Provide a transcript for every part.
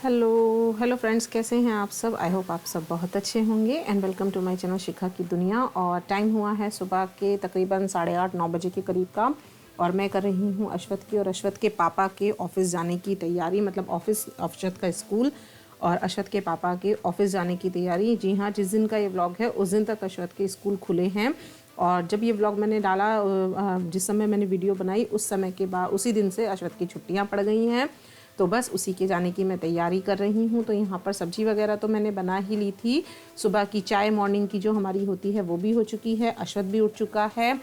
Hello friends, कैसे हैं आप सब। आई होप आप सब बहुत अच्छे होंगे and welcome to my channel Shikha की दुनिया। और टाइम हुआ है सुबह के तकरीबन 8:30-9 बजे के करीब का, और मैं कर रही हूँ अश्वत की और अश्वत के पापा के ऑफिस जाने की तैयारी। मतलब ऑफिस, अश्वत का स्कूल और अश्वत के पापा के ऑफिस जाने की तैयारी। जी हाँ, जिस दिन का ये व्लॉग है उस दिन तक अश्वत के स्कूल खुले हैं। और जब ये व्लॉग मैंने डाला, जिस समय मैंने वीडियो बनाई उस समय के बाद उसी दिन से अश्वत की छुट्टियाँ पड़ गई हैं, तो बस उसी के जाने की मैं तैयारी कर रही हूँ। तो यहाँ पर सब्ज़ी वगैरह तो मैंने बना ही ली थी। सुबह की चाय मॉर्निंग की जो हमारी होती है वो भी हो चुकी है। अश्वत भी उठ चुका है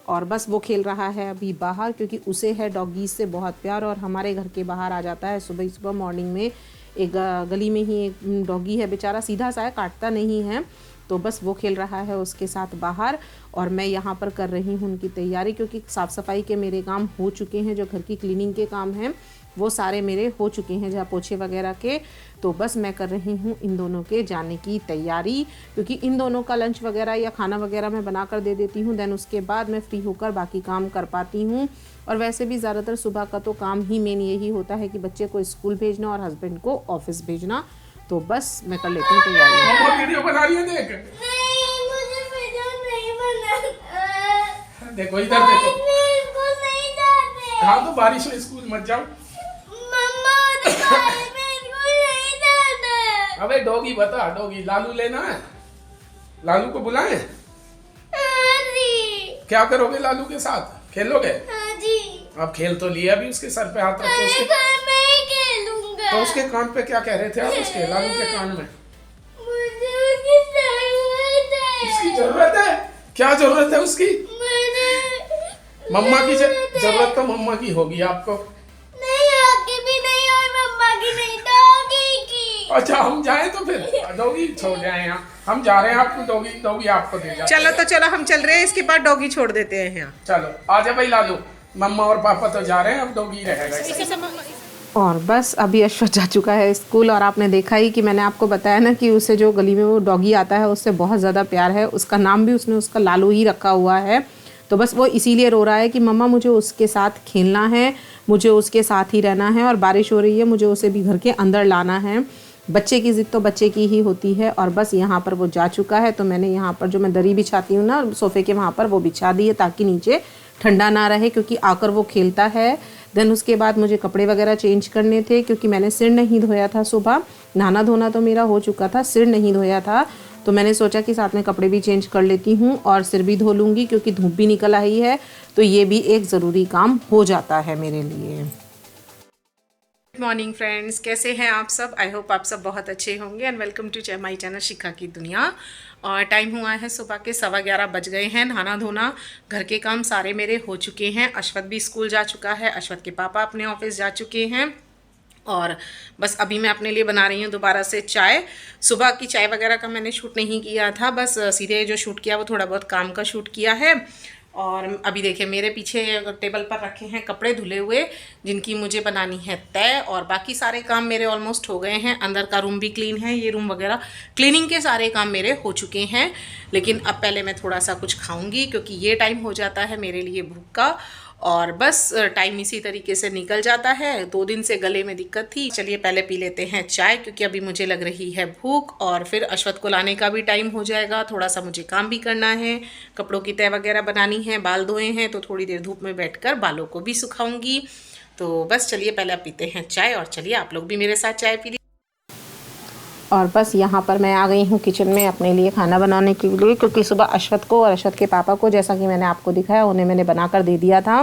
और बस वो खेल रहा है अभी बाहर, क्योंकि उसे है डॉगीज़ से बहुत प्यार। और हमारे घर के बाहर आ जाता है सुबह सुबह मॉर्निंग में। एक गली में ही एक डॉगी है, बेचारा सीधा सा है, काटता नहीं है। तो बस वो खेल रहा है उसके साथ बाहर, और मैं यहाँ पर कर रही हूँ उनकी तैयारी, क्योंकि साफ़ सफाई के मेरे काम हो चुके हैं। जो घर की क्लीनिंग के काम हैं वो सारे मेरे हो चुके हैं, जहाँ पोछे वगैरह के। तो बस मैं कर रही हूँ इन दोनों के जाने की तैयारी, क्योंकि इन दोनों का लंच वगैरह या खाना वगैरह मैं बना कर दे देती हूँ। देन उसके बाद मैं फ्री होकर बाकी काम कर पाती हूँ। और वैसे भी ज़्यादातर सुबह का तो काम ही मेन यही होता है कि बच्चे को स्कूल भेजना और हस्बैंड को ऑफिस भेजना। तो बस मैं कर लेती हूँ तैयारी। वीडियो बना रही है, देख। नहीं, मुझे वीडियो नहीं बनाना। देखो इधर देखो। स्कूल नहीं जाते। हाँ तो बारिश में स्कूल मत जाओ। मम्मा मुझे बारिश में स्कूल नहीं जाना। अबे डॉगी बता, डॉगी लालू लेना है। लालू को बुलाएं। हाँ जी। क्या करोगे लालू के साथ, खेलोगे? हाँ जी। अब खेल तो लिया, अभी उसके सर पे हाथ रखो मैं उसके। घर में ही खेलूंगा। तो उसके कान पे क्या कह रहे थे आप, उसके लालू के कान में? मुझे उसकी जरूरत है। उसकी जरूरत है? क्या जरूरत है उसकी? मम्मा की जरूरत तो मम्मा की होगी आपको। नहीं, आपकी भी नहीं और मम्मा की नहीं, डॉगी की। अच्छा हम जाएं तो फिर डॉगी छोड़ जाएं यहाँ। हम जा रहे हैं, आपको डॉगी डॉगी आपको दे जाए। चलो हम चल रहे हैं, इसके बाद डॉगी छोड़ देते हैं यहाँ। चलो आ जा भाई लालू, मम्मा और पापा तो जा रहे हैं, अब डॉगी रहेगा। और बस अभी अश्वत जा चुका है स्कूल। और आपने देखा ही कि मैंने आपको बताया ना कि उसे जो गली में वो डॉगी आता है उससे बहुत ज़्यादा प्यार है। उसका नाम भी उसने उसका लालू ही रखा हुआ है। तो बस वो इसीलिए रो रहा है कि मम्मा मुझे उसके साथ खेलना है, मुझे उसके साथ ही रहना है, और बारिश हो रही है, मुझे उसे भी घर के अंदर लाना है। बच्चे की ज़िद तो बच्चे की ही होती है। और बस यहाँ पर वो जा चुका है। तो मैंने यहाँ पर जो मैं दरी बिछाती हूँ ना सोफ़े के, वहाँ पर वो बिछा दी है ताकि नीचे ठंडा ना रहे, क्योंकि आकर वो खेलता है। देन उसके बाद मुझे कपड़े वगैरह चेंज करने थे, क्योंकि मैंने सिर नहीं धोया था सुबह। नहाना धोना तो मेरा हो चुका था, सिर नहीं धोया था। तो मैंने सोचा कि साथ में कपड़े भी चेंज कर लेती हूँ और सिर भी धो लूँगी, क्योंकि धूप भी निकल आई है। तो ये भी एक ज़रूरी काम हो जाता है मेरे लिए। गुड मॉर्निंग फ्रेंड्स, कैसे हैं आप सब। आई होप आप सब बहुत अच्छे होंगे and welcome to my channel Shikha की दुनिया। और टाइम हुआ है सुबह के 11:15 बज गए हैं। नहाना धोना घर के काम सारे मेरे हो चुके हैं। अश्वत भी स्कूल जा चुका है, अश्वत के पापा अपने ऑफिस जा चुके हैं। और बस अभी मैं अपने लिए बना रही हूँ दोबारा से चाय। सुबह की चाय वगैरह का मैंने शूट नहीं किया था, बस सीधे जो शूट किया वो थोड़ा बहुत काम का शूट किया है। और अभी देखिए मेरे पीछे टेबल पर रखे हैं कपड़े धुले हुए, जिनकी मुझे बनानी है तय। और बाकी सारे काम मेरे ऑलमोस्ट हो गए हैं। अंदर का रूम भी क्लीन है, ये रूम वगैरह क्लीनिंग के सारे काम मेरे हो चुके हैं। लेकिन अब पहले मैं थोड़ा सा कुछ खाऊंगी, क्योंकि ये टाइम हो जाता है मेरे लिए भूख का। और बस टाइम इसी तरीके से निकल जाता है। 2 दिन से गले में दिक्कत थी। चलिए पहले पी लेते हैं चाय, क्योंकि अभी मुझे लग रही है भूख। और फिर अश्वत को लाने का भी टाइम हो जाएगा। थोड़ा सा मुझे काम भी करना है, कपड़ों की तय वगैरह बनानी है, बाल धोए हैं तो थोड़ी देर धूप में बैठकर बालों को भी सुखाऊंगी। तो बस चलिए पहले पीते हैं चाय, और चलिए आप लोग भी मेरे साथ चाय पी। और बस यहाँ पर मैं आ गई हूँ किचन में अपने लिए खाना बनाने के लिए, क्योंकि सुबह अश्वत को और अश्वत के पापा को, जैसा कि मैंने आपको दिखाया, उन्हें मैंने बनाकर दे दिया था।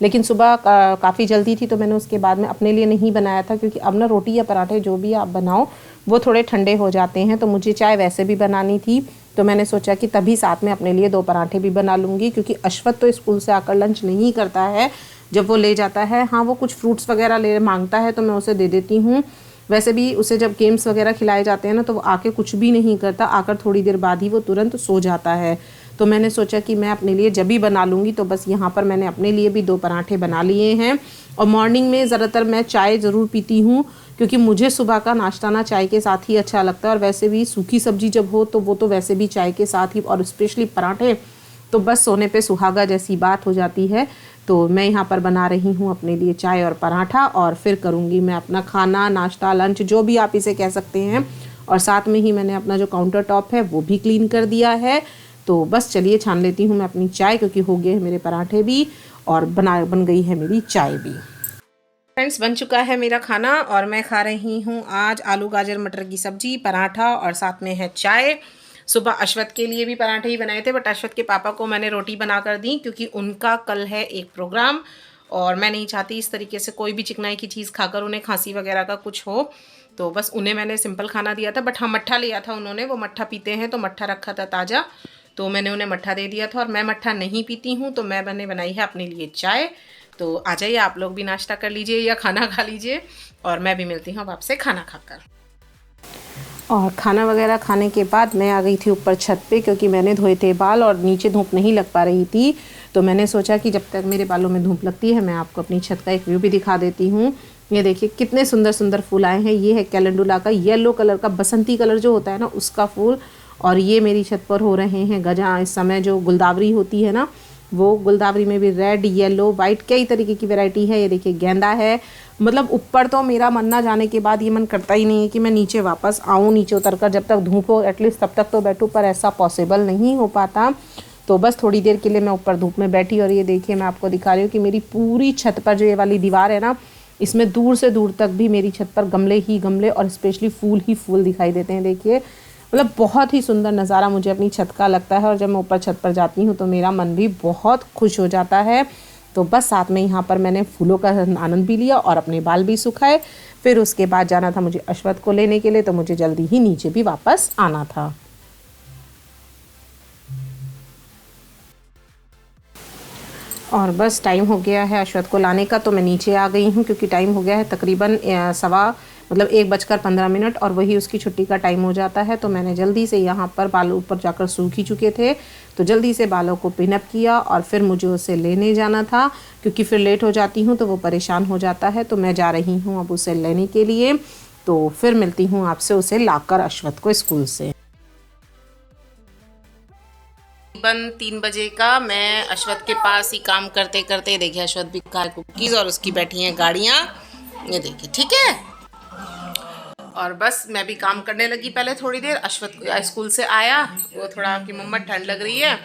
लेकिन सुबह काफ़ी जल्दी थी, तो मैंने उसके बाद में अपने लिए नहीं बनाया था, क्योंकि अब ना रोटी या पराठे जो भी आप बनाओ वो थोड़े ठंडे हो जाते हैं। तो मुझे चाय वैसे भी बनानी थी, तो मैंने सोचा कि तभी साथ में अपने लिए 2 पराठे भी बना लूँगी, क्योंकि अश्वत तो स्कूल से आकर लंच नहीं करता है। जब वो ले जाता है, हाँ वो कुछ फ्रूट्स वगैरह ले मांगता है तो मैं उसे दे देती हूँ। वैसे भी उसे जब गेम्स वगैरह खिलाए जाते हैं ना, तो वो आके कुछ भी नहीं करता, आकर थोड़ी देर बाद ही वो तुरंत सो जाता है। तो मैंने सोचा कि मैं अपने लिए जब भी बना लूँगी। तो बस यहाँ पर मैंने अपने लिए भी 2 पराठे बना लिए हैं। और मॉर्निंग में ज़्यादातर मैं चाय ज़रूर पीती हूँ, क्योंकि मुझे सुबह का नाश्ता ना चाय के साथ ही अच्छा लगता है। और वैसे भी सूखी सब्जी जब हो तो वो तो वैसे भी चाय के साथ ही, और स्पेशली पराठे तो बस सोने पे सुहागा जैसी बात हो जाती है। तो मैं यहाँ पर बना रही हूँ अपने लिए चाय और पराठा, और फिर करूँगी मैं अपना खाना, नाश्ता, लंच, जो भी आप इसे कह सकते हैं। और साथ में ही मैंने अपना जो काउंटर टॉप है वो भी क्लीन कर दिया है। तो बस चलिए छान लेती हूँ मैं अपनी चाय, क्योंकि हो गए हैं मेरे पराठे भी और बन गई है मेरी चाय भी। फ्रेंड्स, बन चुका है मेरा खाना और मैं खा रही हूँ आज आलू गाजर मटर की सब्जी, पराठा और साथ में है चाय। सुबह अश्वत के लिए भी पराठे ही बनाए थे, बट अश्वत के पापा को मैंने रोटी बना कर दी, क्योंकि उनका कल है एक प्रोग्राम और मैं नहीं चाहती इस तरीके से कोई भी चिकनाई की चीज़ खाकर उन्हें खांसी वगैरह का कुछ हो। तो बस उन्हें मैंने सिंपल खाना दिया था, बट हाँ मट्ठा लिया था उन्होंने, वो मट्ठा पीते हैं तो मट्ठा रखा था ताज़ा, तो मैंने उन्हें मट्ठा दे दिया था। और मैं मट्ठा नहीं पीती हूँ तो मैंने बनाई है अपने लिए चाय। तो आ जाइए आप लोग भी नाश्ता कर लीजिए या खाना खा लीजिए, और मैं भी मिलती हूँ अब आपसे खाना खाकर। और खाना वगैरह खाने के बाद मैं आ गई थी ऊपर छत पे, क्योंकि मैंने धोए थे बाल और नीचे धूप नहीं लग पा रही थी। तो मैंने सोचा कि जब तक मेरे बालों में धूप लगती है मैं आपको अपनी छत का एक व्यू भी दिखा देती हूँ। ये देखिए कितने सुंदर सुंदर फूल आए हैं। ये है कैलेंडुला का येलो कलर का, बसंती कलर जो होता है ना, उसका फूल। और ये मेरी छत पर हो रहे हैं गजा। इस समय जो गुलदावरी होती है ना, वो गुलदावरी में भी रेड, येलो, वाइट, कई तरीके की वैरायटी है। ये देखिए गेंदा है। मतलब ऊपर तो मेरा मन ना जाने के बाद ये मन करता ही नहीं है कि मैं नीचे वापस आऊँ, नीचे उतरकर जब तक धूप हो एटलीस्ट तब तक तो बैठूँ, पर ऐसा पॉसिबल नहीं हो पाता। तो बस थोड़ी देर के लिए मैं ऊपर धूप में बैठी, और ये देखिए मैं आपको दिखा रही हूँ कि मेरी पूरी छत पर जो ये वाली दीवार है ना, इसमें दूर से दूर तक भी मेरी छत पर गमले ही गमले और स्पेशली फूल ही फूल दिखाई देते हैं। देखिए मतलब बहुत ही सुंदर नज़ारा मुझे अपनी छत का लगता है, और जब मैं ऊपर छत पर जाती हूँ तो मेरा मन भी बहुत खुश हो जाता है। तो बस साथ में यहाँ पर मैंने फूलों का आनंद भी लिया और अपने बाल भी सुखाए। फिर उसके बाद जाना था मुझे अश्वत को लेने के लिए, तो मुझे जल्दी ही नीचे भी वापस आना था। और बस टाइम हो गया है अश्वत को लाने का, तो मैं नीचे आ गई हूँ, क्योंकि टाइम हो गया है तकरीबन 1:15 और वही उसकी छुट्टी का टाइम हो जाता है। तो मैंने जल्दी से यहाँ पर बाल ऊपर जाकर सूख ही चुके थे, तो जल्दी से बालों को पिनअप किया और फिर मुझे उसे लेने जाना था, क्योंकि फिर लेट हो जाती हूँ तो वो परेशान हो जाता है। तो मैं जा रही हूँ अब उसे लेने के लिए। तो फिर मिलती हूँ आपसे उसे लाकर अश्वत को स्कूल से। तकरीबन 3 बजे का मैं अश्वत के पास ही काम करते करते, देखिए अश्वत भी खा कुकीज़ और उसकी बैठी हैं गाड़ियाँ, ये देखिए, ठीक है। और बस मैं भी काम करने लगी। पहले थोड़ी देर अश्वत स्कूल से आया, वो थोड़ा कि मम्मा ठंड लग रही है,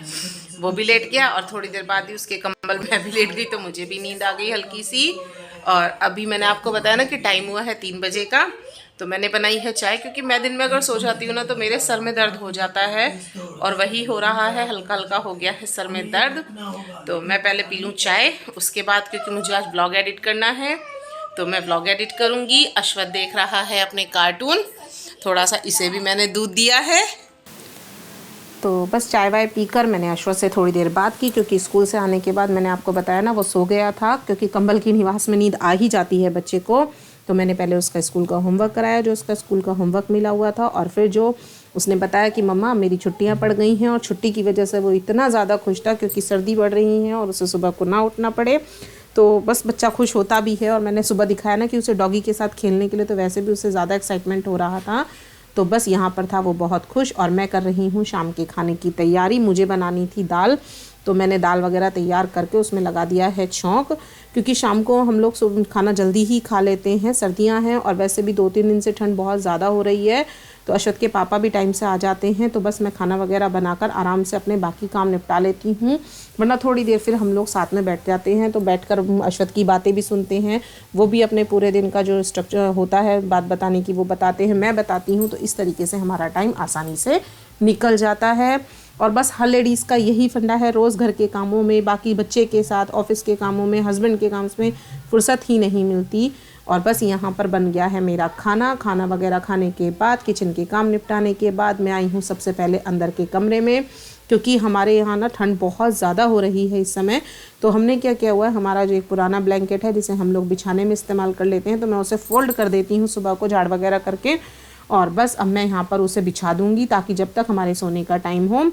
वो भी लेट गया, और थोड़ी देर बाद ही उसके कंबल में भी लेट गई, तो मुझे भी नींद आ गई हल्की सी। और अभी मैंने आपको बताया ना कि टाइम हुआ है 3 बजे का, तो मैंने बनाई है चाय, क्योंकि मैं दिन में अगर सो जाती हूँ ना तो मेरे सर में दर्द हो जाता है, और वही हो रहा है, हल्का हल्का हो गया है सर में दर्द। तो मैं पहले पी लूँ चाय, उसके बाद क्योंकि मुझे आज ब्लॉग एडिट करना है तो मैं ब्लॉग एडिट करूँगी। अश्वत देख रहा है अपने कार्टून, थोड़ा सा इसे भी मैंने दूध दिया है। तो बस चाय वाय पीकर मैंने अश्वत से थोड़ी देर बात की, क्योंकि स्कूल से आने के बाद मैंने आपको बताया ना वो सो गया था, क्योंकि कंबल की निवास में नींद आ ही जाती है बच्चे को। तो मैंने पहले उसका स्कूल का होमवर्क कराया, जो उसका स्कूल का होमवर्क मिला हुआ था, और फिर जो उसने बताया कि मम्मा मेरी छुट्टियां पड़ गई हैं, और छुट्टी की वजह से वो इतना ज़्यादा खुश था, क्योंकि सर्दी बढ़ रही है और उसे सुबह को ना उठना पड़े। तो बस बच्चा खुश होता भी है। और मैंने सुबह दिखाया ना कि उसे डॉगी के साथ खेलने के लिए, तो वैसे भी उसे ज़्यादा एक्साइटमेंट हो रहा था। तो बस यहाँ पर था वो बहुत खुश। और मैं कर रही हूँ शाम के खाने की तैयारी। मुझे बनानी थी दाल, तो मैंने दाल वगैरह तैयार करके उसमें लगा दिया है छौंक, क्योंकि शाम को हम लोग खाना जल्दी ही खा लेते हैं, सर्दियां हैं और वैसे भी 2-3 दिन से ठंड बहुत ज़्यादा हो रही है। तो अश्वत के पापा भी टाइम से आ जाते हैं, तो बस मैं खाना वगैरह बनाकर आराम से अपने बाकी काम निपटा लेती हूँ, वरना थोड़ी देर फिर हम लोग साथ में बैठ जाते हैं। तो बैठकर अश्वत की बातें भी सुनते हैं, वो भी अपने पूरे दिन का जो स्ट्रक्चर होता है बात बताने की वो बताते हैं, मैं बताती हूँ। तो इस तरीके से हमारा टाइम आसानी से निकल जाता है। और बस हर लेडीज़ का यही फंडा है, रोज़ घर के कामों में, बाकी बच्चे के साथ, ऑफिस के कामों में, हस्बैंड के काम में फुर्सत ही नहीं मिलती। और बस यहाँ पर बन गया है मेरा खाना वगैरह खाने के बाद, किचन के काम निपटाने के बाद मैं आई हूँ सबसे पहले अंदर के कमरे में, क्योंकि हमारे यहाँ ना ठंड बहुत ज़्यादा हो रही है इस समय। तो हमने क्या किया हुआ है, हमारा जो एक पुराना ब्लैंकेट है जिसे हम लोग बिछाने में इस्तेमाल कर लेते हैं, तो मैं उसे फोल्ड कर देती हूँ सुबह को झाड़ वगैरह करके, और बस अब मैं यहाँ पर उसे बिछा दूँगी, ताकि जब तक हमारे सोने का टाइम हो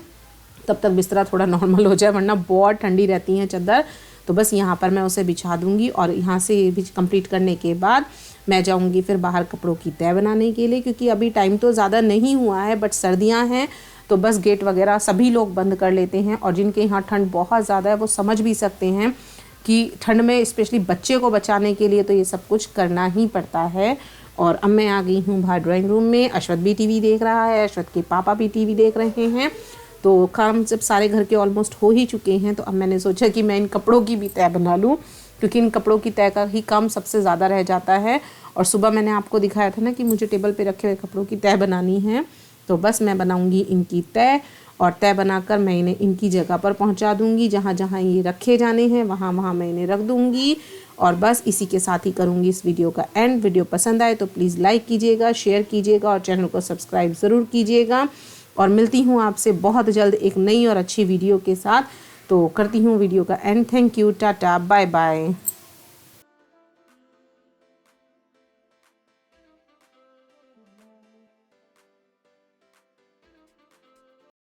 तब तक बिस्तरा थोड़ा नॉर्मल हो जाए, वरना बहुत ठंडी रहती है चादर। तो बस यहाँ पर मैं उसे बिछा दूँगी, और यहाँ से भी कंप्लीट करने के बाद मैं जाऊँगी फिर बाहर कपड़ों की तह बनाने के लिए, क्योंकि अभी टाइम तो ज़्यादा नहीं हुआ है, बट सर्दियाँ हैं तो बस गेट वगैरह सभी लोग बंद कर लेते हैं। और जिनके यहाँ ठंड बहुत ज़्यादा है वो समझ भी सकते हैं कि ठंड में स्पेशली बच्चे को बचाने के लिए तो ये सब कुछ करना ही पड़ता है। और अब मैं आ गई हूँ बाहर ड्राइंग रूम में। अश्वत भी टीवी देख रहा है, अश्वत के पापा भी टीवी देख रहे हैं। तो काम जब सारे घर के ऑलमोस्ट हो ही चुके हैं तो अब मैंने सोचा कि मैं इन कपड़ों की भी तय बना लूँ, क्योंकि इन कपड़ों की तय का ही काम सबसे ज़्यादा रह जाता है। और सुबह मैंने आपको दिखाया था ना कि मुझे टेबल पे रखे हुए कपड़ों की तय बनानी है, तो बस मैं बनाऊंगी इनकी तय। और तय बनाकर मैं इन्हें इनकी जगह पर पहुंचा दूंगी, जहां जहां ये रखे जाने हैं वहां वहां मैं इन्हें रख दूंगी। और बस इसी के साथ ही करूंगी इस वीडियो का एंड। वीडियो पसंद आए तो प्लीज़ लाइक कीजिएगा, शेयर कीजिएगा और चैनल को सब्सक्राइब ज़रूर कीजिएगा। और मिलती हूँ आपसे बहुत जल्द एक नई और अच्छी वीडियो के साथ। तो करती हूँ वीडियो का end. Thank you, tata, bye bye.